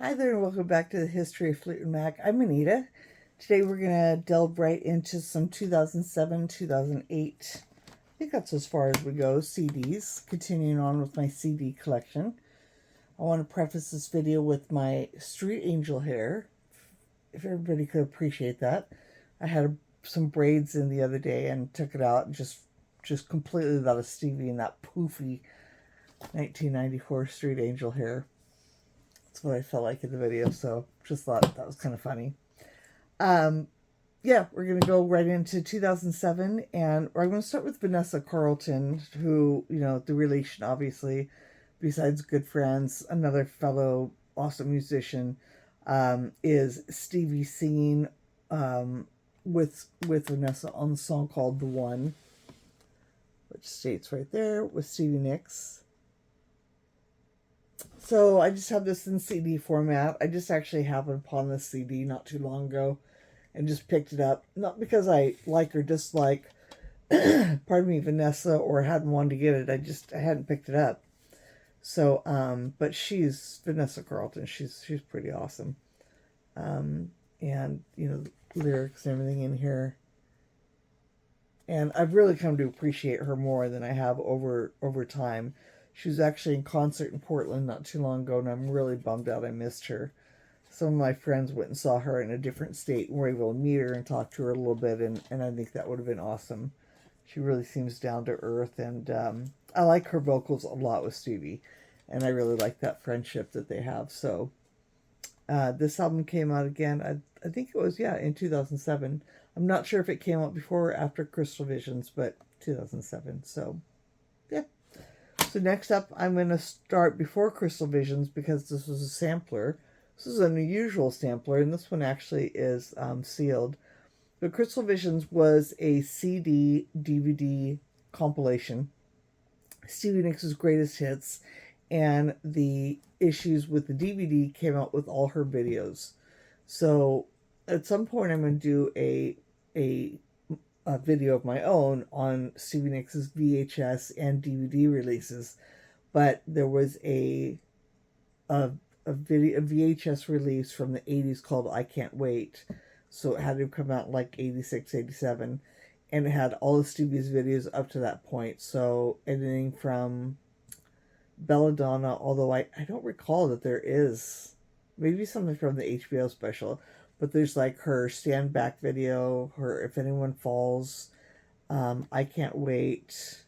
Hi there, and welcome back to the History of Fleetwood Mac. I'm Anita. Today we're going to delve right into some 2007, 2008, I think that's as far as we go, CDs, continuing on with my CD collection. I want to preface this video with my street angel hair, if everybody could appreciate that. I had some braids in the other day and took it out and just completely got a Stevie in that poofy 1994 street angel hair. That's what I felt like in the video, so just thought that was kind of funny. Yeah, we're going to go right into 2007, and I'm going to start with Vanessa Carlton, who, the relation, obviously, besides good friends, another fellow awesome musician, is Stevie singing with Vanessa on the song called The One, which states right there, with Stevie Nicks. So I just have this in CD format. I just actually happened upon this CD not too long ago and just picked it up. Not because I like or dislike, pardon me, Vanessa, or hadn't wanted to get it. I hadn't picked it up. So, but she's Vanessa Carlton. She's pretty awesome. And, lyrics and everything in here. And I've really come to appreciate her more than I have over time. She was actually in concert in Portland not too long ago, and I'm really bummed out I missed her. Some of my friends went and saw her in a different state and were able to meet her and talk to her a little bit, and I think that would have been awesome. She really seems down to earth, and I like her vocals a lot with Stevie, and I really like that friendship that they have. So this album came out again, I think it was, in 2007. I'm not sure if it came out before or after Crystal Visions, but 2007, so yeah. So next up, I'm going to start before Crystal Visions because this was a sampler. This is an unusual sampler, and this one actually is sealed. But Crystal Visions was a CD, DVD compilation. Stevie Nicks' greatest hits, and the issues with the DVD came out with all her videos. So at some point, I'm going to do a video of my own on Stevie Nicks' VHS and DVD releases, but there was a VHS release from the 80s called IYKYK, so it had to come out like 86, 87, and it had all of Stevie's videos up to that point, so anything from Belladonna, although I don't recall that there is, maybe something from the HBO special, but there's like her Stand Back video, her If Anyone Falls, I Can't Wait,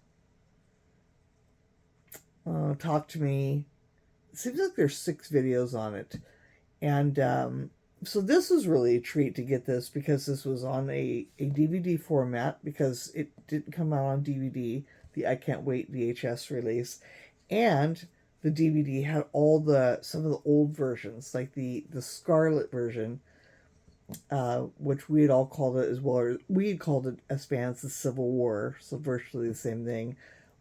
Talk to Me. It seems like there's 6 videos on it. And so this was really a treat to get this because this was on a DVD format because it didn't come out on DVD, the I Can't Wait VHS release. And the DVD had some of the old versions, like the Scarlet version, which we had all called it as well, or we had called it as fans the Civil War, so virtually the same thing.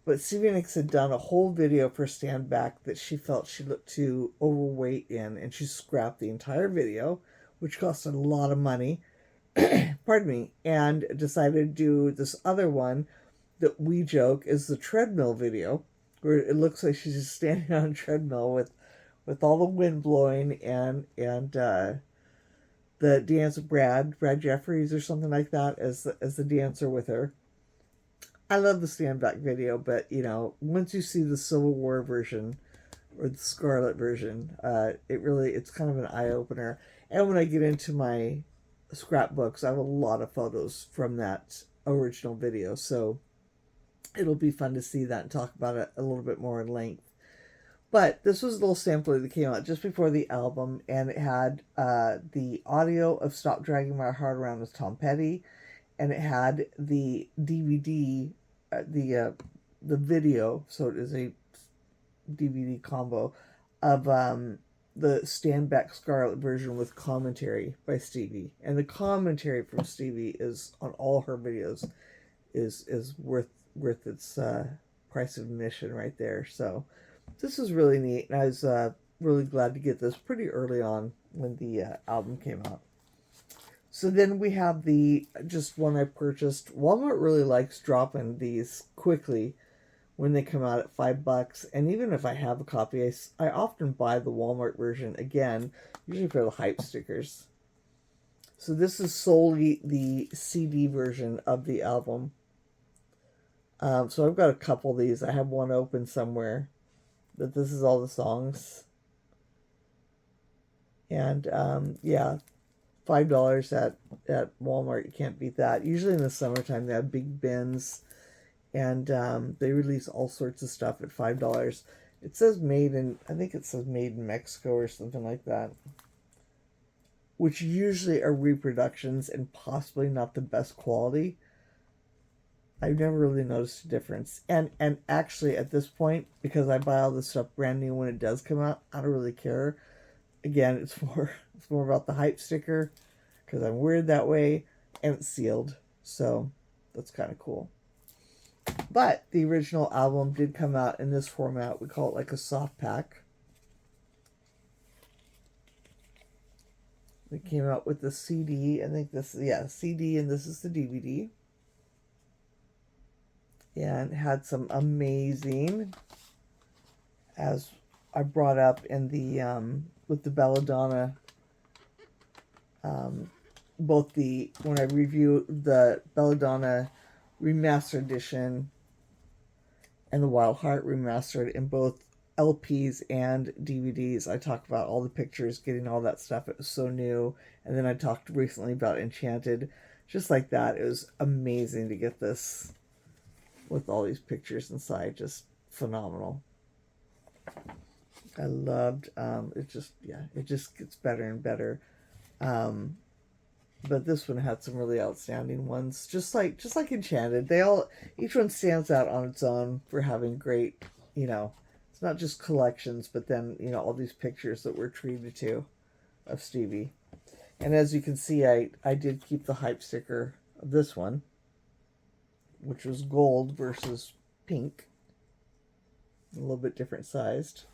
But Stevie Nicks had done a whole video for Stand Back that she felt she looked too overweight in, and she scrapped the entire video, which cost a lot of money, pardon me, and decided to do this other one that we joke is the treadmill video, where it looks like she's just standing on a treadmill with all the wind blowing and the dance of Brad Jeffries or something like that as the dancer with her. I love the Stand Back video, but once you see the Civil War version or the Scarlet version, it's kind of an eye opener. And when I get into my scrapbooks, I have a lot of photos from that original video, so it'll be fun to see that and talk about it a little bit more in length. But this was a little sampler that came out just before the album, and it had the audio of Stop Dragging My Heart Around with Tom Petty, and it had the DVD, the video, so it is a DVD combo of the Stand Back Scarlet version with commentary by Stevie. And the commentary from Stevie is on all her videos is worth its price of admission right there. So this is really neat, and I was really glad to get this pretty early on when the album came out. So then we have just one I purchased. Walmart really likes dropping these quickly when they come out at $5. And even if I have a copy, I often buy the Walmart version again, usually for the hype stickers. So this is solely the CD version of the album. So I've got a couple of these. I have one open somewhere, but this is all the songs. And yeah, $5 at Walmart, you can't beat that. Usually in the summertime they have big bins, and they release all sorts of stuff at $5. It says I think it says made in Mexico or something like that, which usually are reproductions and possibly not the best quality. I've never really noticed a difference. And actually at this point, because I buy all this stuff brand new when it does come out, I don't really care. Again, it's more about the hype sticker, because I'm weird that way, and it's sealed. So that's kind of cool. But the original album did come out in this format. We call it like a soft pack. It came out with the CD. I think this, yeah, CD, and this is the DVD. And had some amazing, as I brought up in the with the Belladonna, both when I review the Belladonna remastered edition and the Wild Heart remastered in both LPs and DVDs, I talk about all the pictures, getting all that stuff. It was so new. And then I talked recently about Enchanted, just like that. It was amazing to get this with all these pictures inside. Just phenomenal. I loved it. It just gets better and better. But this one had some really outstanding ones, just like Enchanted. Each one stands out on its own for having great, it's not just collections, but then all these pictures that we're treated to of Stevie. And as you can see, I did keep the hype sticker of this one, which was gold versus pink, a little bit different sized.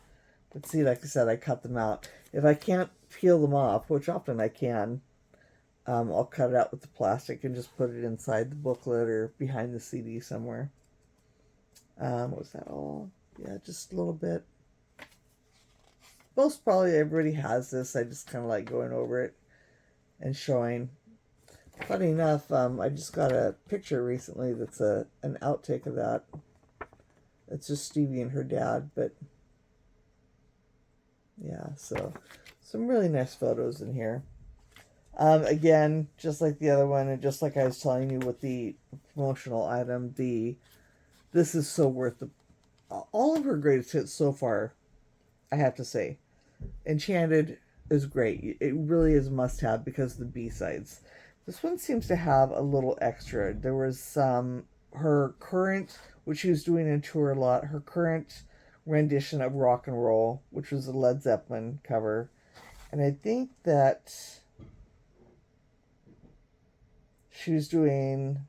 But see, like I said, I cut them out. If I can't peel them off, which often I can, I'll cut it out with the plastic and just put it inside the booklet or behind the CD somewhere. Was that all? Yeah, just a little bit. Most probably everybody has this. I just kind of like going over it and showing. Funny enough, I just got a picture recently that's an outtake of that. It's just Stevie and her dad, but yeah, so some really nice photos in here. Again, just like the other one, and just like I was telling you with the promotional item, this is so worth all of her greatest hits so far, I have to say. Enchanted is great. It really is a must-have because of the B-sides. This one seems to have a little extra. There was her current, which she was doing in tour a lot, her current rendition of Rock and Roll, which was a Led Zeppelin cover. And I think that she was doing,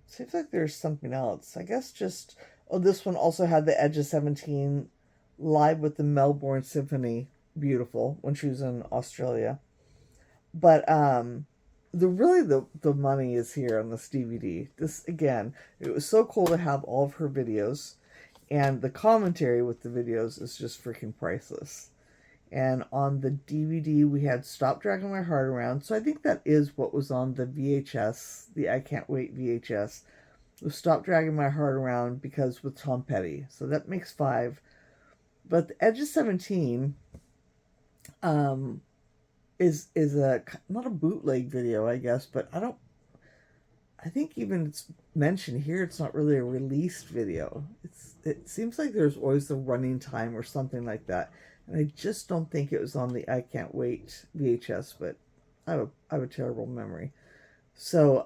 seems like there's something else. I guess this one also had the Edge of 17 live with the Melbourne Symphony. Beautiful, when she was in Australia. But the money is here on this DVD. This, again, it was so cool to have all of her videos, and the commentary with the videos is just freaking priceless. And on the DVD we had Stop Dragging My Heart Around. So I think that is what was on the VHS, the I Can't Wait VHS. It was Stop Dragging My Heart Around, because with Tom Petty. So that makes 5. But the Edge of 17 is not a bootleg video, I guess, but I think even it's mentioned here, it's not really a released video. It seems like there's always a running time or something like that. And I just don't think it was on the I Can't Wait VHS, but I have a terrible memory. So,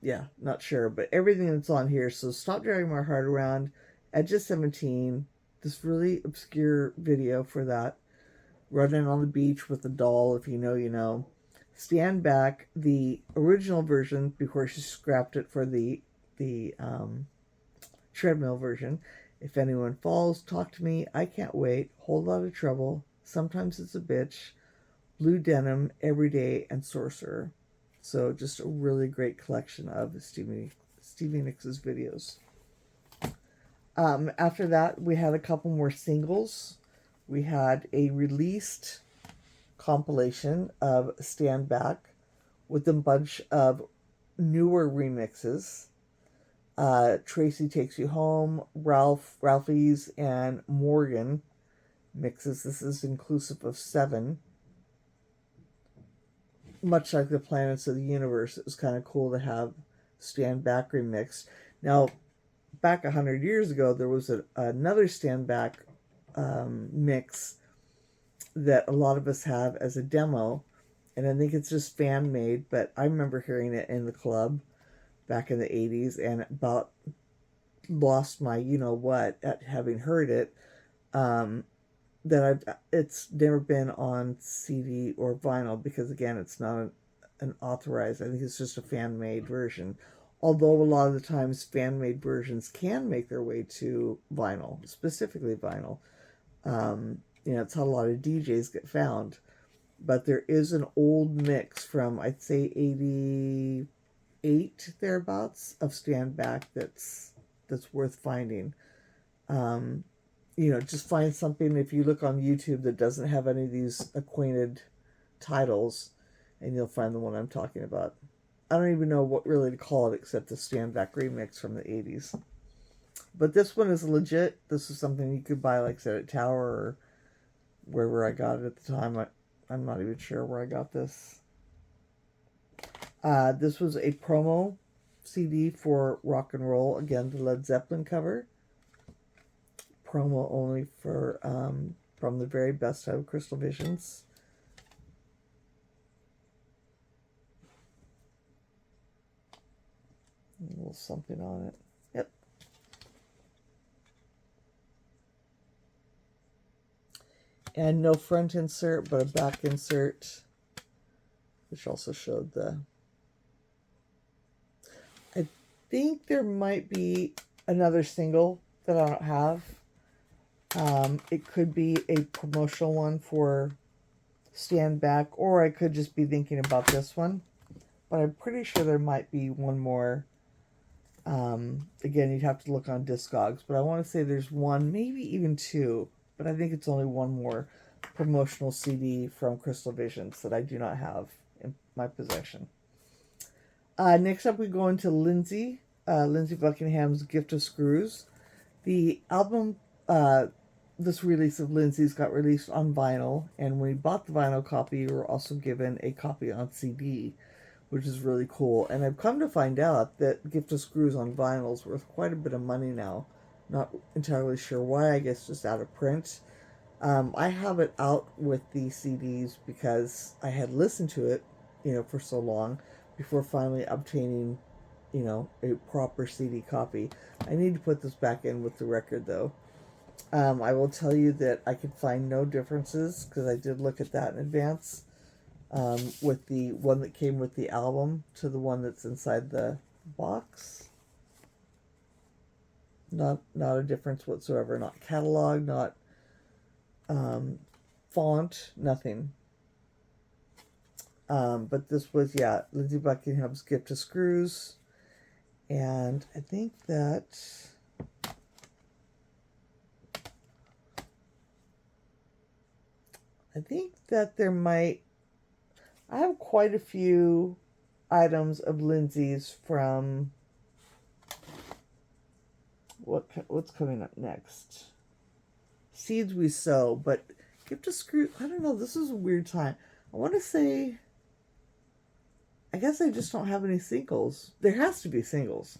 yeah, not sure. But everything that's on here, so Stop Dragging My Heart Around, Edge of 17, this really obscure video for that, Running on the Beach with a Doll, if you know, you know. Stand Back, the original version, before she scrapped it for the treadmill version. If Anyone Falls, Talk to Me, I Can't Wait, Whole Lot of Trouble, Sometimes It's a Bitch, Blue Denim, Everyday, and Sorcerer. So just a really great collection of Stevie Nicks' videos. After that, we had a couple more singles. We had a released compilation of Stand Back with a bunch of newer remixes. Tracy Takes You Home, Ralphie's, and Morgan mixes. This is inclusive of 7. Much like the Planets of the Universe, it was kind of cool to have Stand Back remixed. Now, back 100 years ago, there was another Stand Back mix that a lot of us have as a demo, and I think it's just fan made, but I remember hearing it in the club back in the 80s and about lost my you-know-what at having heard it. It's never been on CD or vinyl because, again, it's not an authorized. I think it's just a fan-made version. Although a lot of the times fan-made versions can make their way to vinyl, specifically vinyl. It's how a lot of DJs get found. But there is an old mix from, I'd say, 88 thereabouts of Stand Back that's worth finding. Just find something, if you look on YouTube, that doesn't have any of these acquainted titles, and you'll find the one I'm talking about. I don't even know what really to call it except the Stand Back remix from the 80s. But this one is legit. This is something you could buy, like I said, at Tower or wherever I got it at the time. I'm not even sure where I got this. This was a promo CD for Rock and Roll. Again, the Led Zeppelin cover. Promo only for from the very best of Crystal Visions. A little something on it. Yep. And no front insert, but a back insert, which also showed the... I think there might be another single that I don't have. It could be a promotional one for Stand Back, or I could just be thinking about this one. But I'm pretty sure there might be one more. Again, you'd have to look on Discogs, but I want to say there's one, maybe even 2, but I think it's only one more promotional CD from Crystal Visions that I do not have in my possession. Next up, we go into Lindsay Buckingham's Gift of Screws. The album, this release of Lindsay's got released on vinyl, and when we bought the vinyl copy, we were also given a copy on CD, which is really cool. And I've come to find out that Gift of Screws on vinyl is worth quite a bit of money now. Not entirely sure why, I guess just out of print. I have it out with the CDs because I had listened to it, for so long before finally obtaining, a proper CD copy. I need to put this back in with the record, though. I will tell you that I could find no differences because I did look at that in advance. With the one that came with the album to the one that's inside the box. Not a difference whatsoever. Not catalog, not font, nothing. But this was, Lindsay Buckingham's Gift of Screws. And I think that... there might... I have quite a few items of Lindsay's from... What's coming up next? Seeds We Sow, but Gift of Screws, I don't know, this is a weird time. I want to say, I guess I just don't have any singles. There has to be singles.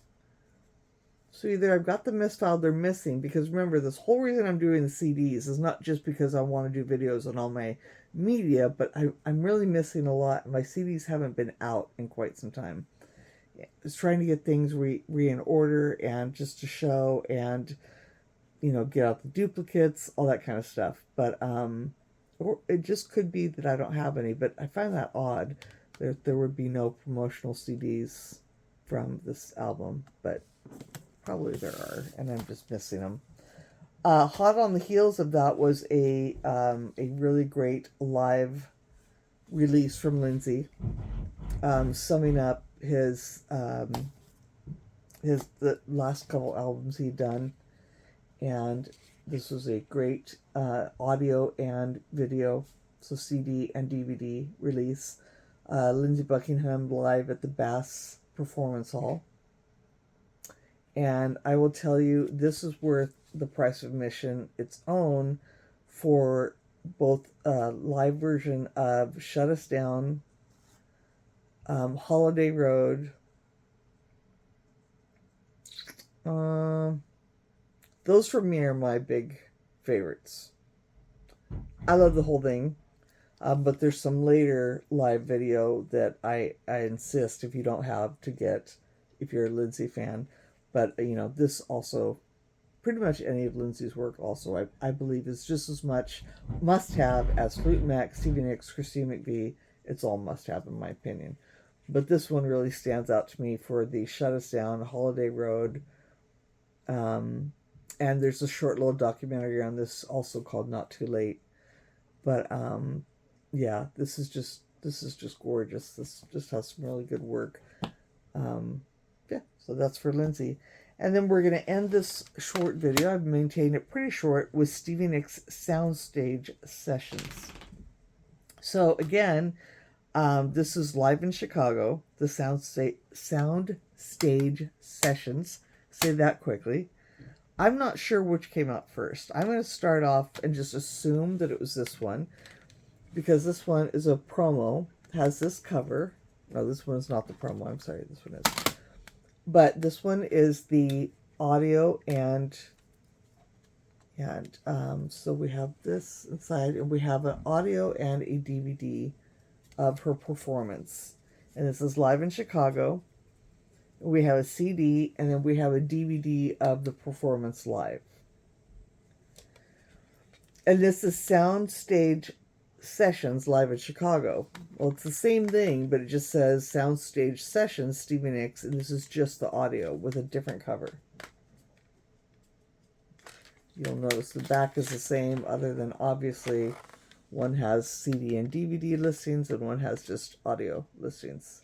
So either I've got the misfile they're missing, because remember, this whole reason I'm doing the CDs is not just because I want to do videos on all my media, but I'm really missing a lot. My CDs haven't been out in quite some time. It's trying to get things re in order and just to show and, get out the duplicates, all that kind of stuff. But or it just could be that I don't have any, but I find that odd. There would be no promotional CDs from this album, but probably there are, and I'm just missing them. Hot on the heels of that was a really great live release from Lindsay, summing up his the last couple albums he'd done, and this was a great audio and video, so CD and DVD release. Lindsey Buckingham live at the Bass Performance Hall. And I will tell you, this is worth the price of admission its own for both a live version of Shut Us Down, Holiday Road. Those for me are my big favorites. I love the whole thing. But there's some later live video that I insist if you don't have to get if you're a Lindsey fan. But, this also, pretty much any of Lindsey's work also, I believe is just as much must-have as Fleetwood Mac, Stevie Nicks, Christine McVie. It's all must-have in my opinion. But this one really stands out to me for the Shut Us Down, Holiday Road. And there's a short little documentary on this also called Not Too Late. But, yeah, this is just gorgeous. This just has some really good work. Yeah, so that's for Lindsey. And then we're going to end this short video. I've maintained it pretty short with Stevie Nicks Soundstage Sessions. So again, this is live in Chicago, the Soundstage Sessions. Say that quickly. I'm not sure which came out first. I'm going to start off and just assume that it was this one, because this one is a promo, has this cover. No, this one is not the promo. I'm sorry, this one is. But this one is the audio and so we have this inside, and we have an audio and a DVD of her performance. And this is live in Chicago. We have a CD, and then we have a DVD of the performance live. And this is Soundstage Sessions live in Chicago. Well, it's the same thing, but it just says Soundstage Sessions Stevie Nicks, and this is just the audio with a different cover. You'll notice the back is the same, other than obviously one has CD and DVD listings and one has just audio listings.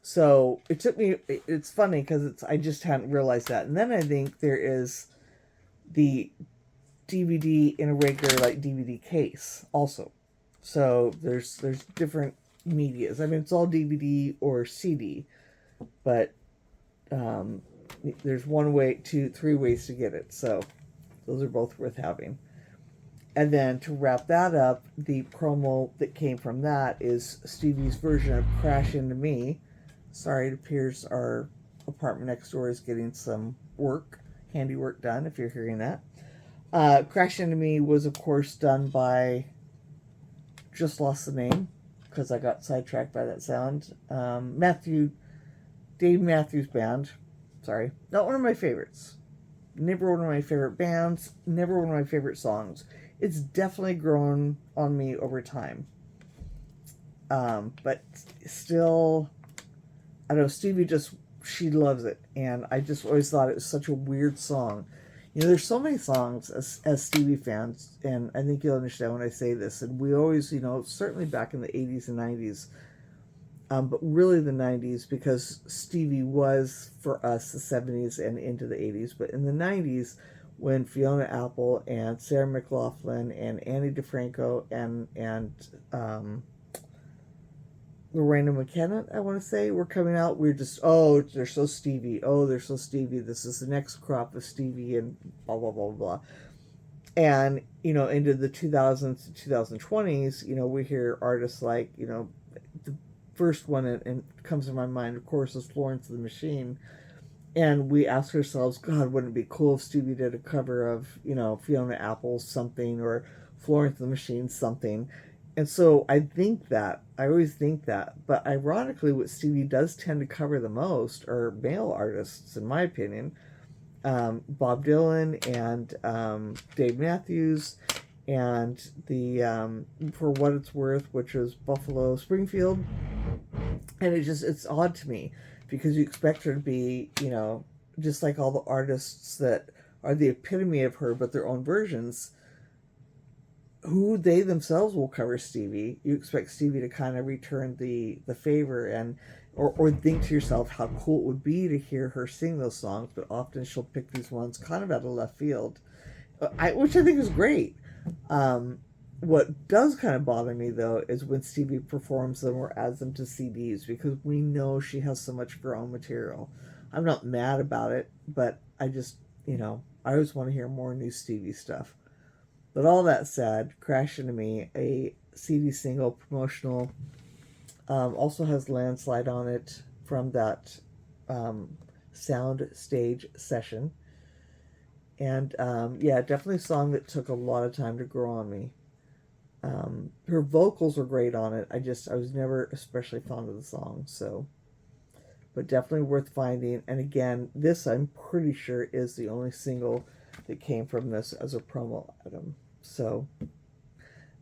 So it took me, it's funny because I just hadn't realized that. And then I think there is the DVD in a regular like DVD case also. So there's different medias. I mean, it's all DVD or CD, but there's three ways to get it. So those are both worth having. And then to wrap that up, the promo that came from that is Stevie's version of Crash Into Me. Sorry, it appears our apartment next door is getting some handiwork done, if you're hearing that. Crash Into Me was, of course, done by, just lost the name, because I got sidetracked by that sound. Dave Matthews Band. Sorry. Not one of my favorites. Never one of my favorite bands. Never one of my favorite songs. It's definitely grown on me over time. But still, I don't know, Stevie she loves it. And I just always thought it was such a weird song. There's so many songs as Stevie fans, and I think you'll understand when I say this. And we always, certainly back in the 80s and 90s, but really the 90s, because Stevie was, for us, the 70s and into the 80s. But in the 90s, when Fiona Apple and Sarah McLachlan and Annie DeFranco and Lorena McKenna, I want to say, were coming out. We're just, they're so Stevie. Oh, they're so Stevie. This is the next crop of Stevie and blah, blah, blah, blah. And, into the 2000s to 2020s, we hear artists like, the first one and comes to my mind, of course, is Florence and the Machine. And we ask ourselves, God, wouldn't it be cool if Stevie did a cover of, Fiona Apple's something or Florence and the Machine something. And so I always think that. But ironically, what Stevie does tend to cover the most are male artists, in my opinion. Bob Dylan and Dave Matthews and the For What It's Worth, which is Buffalo Springfield. And it's odd to me because you expect her to be, just like all the artists that are the epitome of her, but their own versions, who they themselves will cover Stevie. You expect Stevie to kind of return the favor, and or think to yourself how cool it would be to hear her sing those songs, but often she'll pick these ones kind of out of left field, which I think is great. What does kind of bother me though is when Stevie performs them or adds them to CDs, because we know she has so much of her own material. I'm not mad about it, but I just, I always want to hear more new Stevie stuff. But all that said, Crash Into Me, a CD single promotional, also has Landslide on it from that Soundstage session. And yeah, definitely a song that took a lot of time to grow on me. Her vocals were great on it. I was never especially fond of the song, so, but definitely worth finding. And again, this I'm pretty sure is the only single that came from this as a promo item. So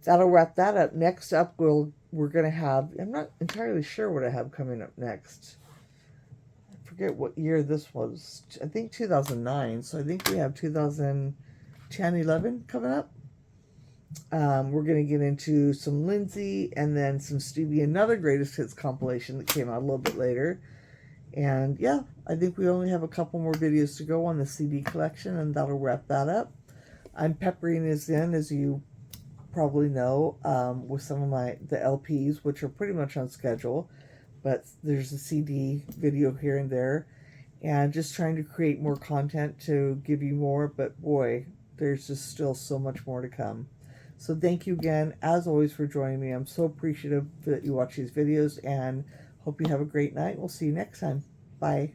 that'll wrap that up. Next up, we're gonna have, I'm not entirely sure what I have coming up next. I forget what year this was. I think 2009. So I think we have 2010, 11 coming up. We're going to get into some Lindsay and then some Stevie, another greatest hits compilation that came out a little bit later. And yeah, I think we only have a couple more videos to go on the CD collection, and that'll wrap that up. I'm peppering this in, as you probably know, with some of the LPs, which are pretty much on schedule, but there's a CD video here and there, and just trying to create more content to give you more. But boy, there's just still so much more to come. So thank you again, as always, for joining me. I'm so appreciative that you watch these videos, and hope you have a great night. We'll see you next time. Bye.